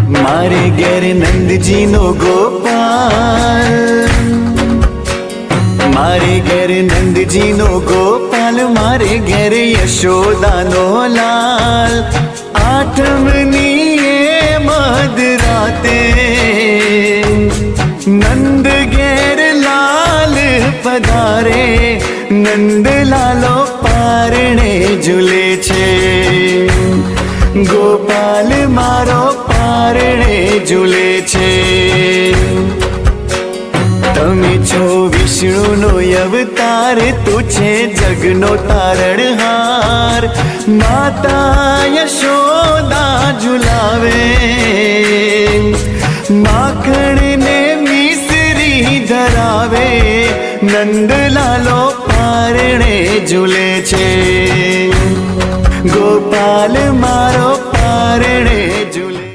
मारे घेर नंदजी नो गोपाल, मारे घेर नंदजी नो गोपाल, मारे घेर यशोदा नो लाल। आठमनी ये मधराते नंद घेर लाल पधारे, नंद लालो पारणे झूले छे, गोपाल मारो पारणे झूले छे। तमे छो विष्णुनो अवतार, तू छे जगनो तारणहार। माता यशोदा झुलावे, माखण ने मिसरी धरावे, नंदलालो पारणे झूले छे, गोपाल मारो